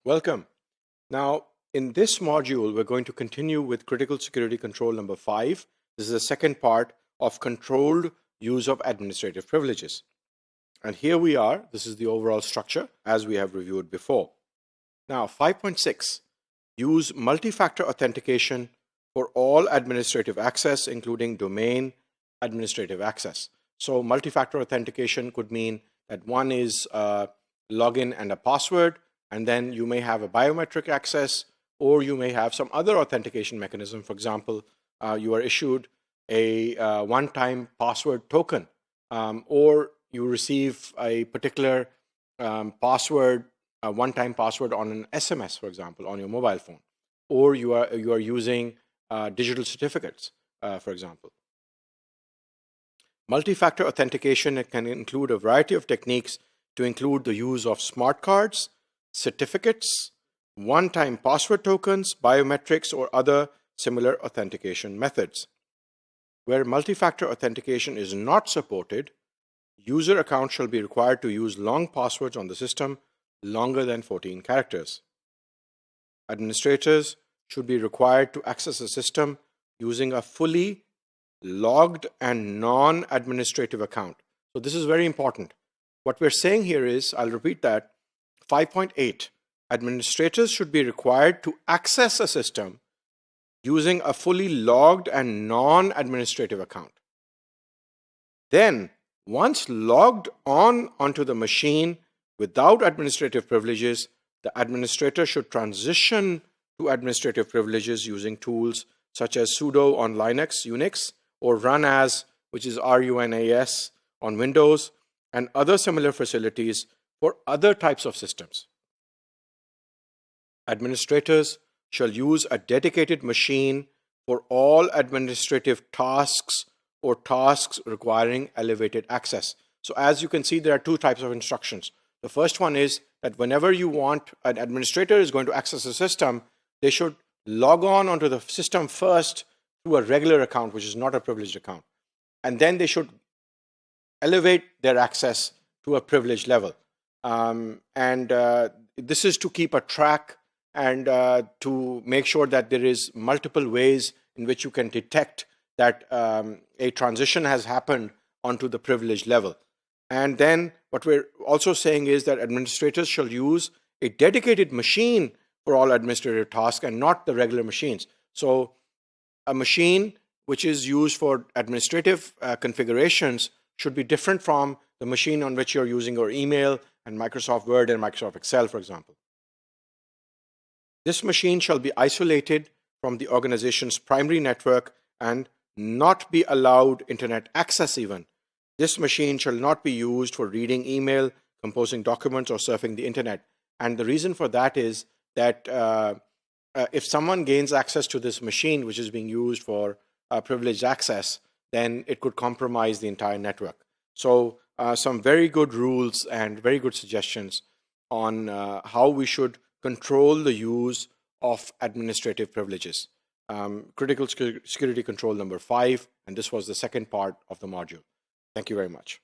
Welcome. Now, in this module, we're going to continue with critical security control number 5. This is the second part of controlled use of administrative privileges. And here we are. This is the overall structure as we have reviewed before. Now, 5.6, use multi-factor authentication for all administrative access, including domain administrative access. So multi-factor authentication could mean that one is a login and a password, and then you may have a biometric access, or you may have some other authentication mechanism. For example, you are issued a one-time password token, or you receive a particular password, a one-time password on an SMS, for example, on your mobile phone, or you are using digital certificates, for example. Multi-factor authentication can include a variety of techniques to include the use of smart cards, certificates, one-time password tokens, biometrics, or other similar authentication methods. Where multi-factor authentication is not supported, user accounts shall be required to use long passwords on the system longer than 14 characters. Administrators should be required to access the system using a fully logged and non-administrative account. So this is very important. What we're saying here is, I'll repeat that, 5.8, administrators should be required to access a system using a fully logged and non-administrative account. Then, once logged onto the machine without administrative privileges, the administrator should transition to administrative privileges using tools such as Sudo on Linux, UNIX, or RunAs, which is RUNAS on Windows, and other similar facilities for other types of systems. Administrators shall use a dedicated machine for all administrative tasks or tasks requiring elevated access. So as you can see, there are two types of instructions. The first one is that whenever you want an administrator is going to access a system, they should log onto the system first through a regular account, which is not a privileged account. And then they should elevate their access to a privileged level. This is to keep a track and to make sure that there is multiple ways in which you can detect that a transition has happened onto the privileged level. And then what we're also saying is that administrators shall use a dedicated machine for all administrative tasks and not the regular machines. So a machine which is used for administrative configurations should be different from the machine on which you're using your email and Microsoft Word and Microsoft Excel, for example. This machine shall be isolated from the organization's primary network and not be allowed internet access even. This machine shall not be used for reading email, composing documents, or surfing the internet. And the reason for that is that if someone gains access to this machine, which is being used for privileged access, then it could compromise the entire network. So some very good rules and very good suggestions on how we should control the use of administrative privileges. Critical security control number 5, and this was the second part of the module. Thank you very much.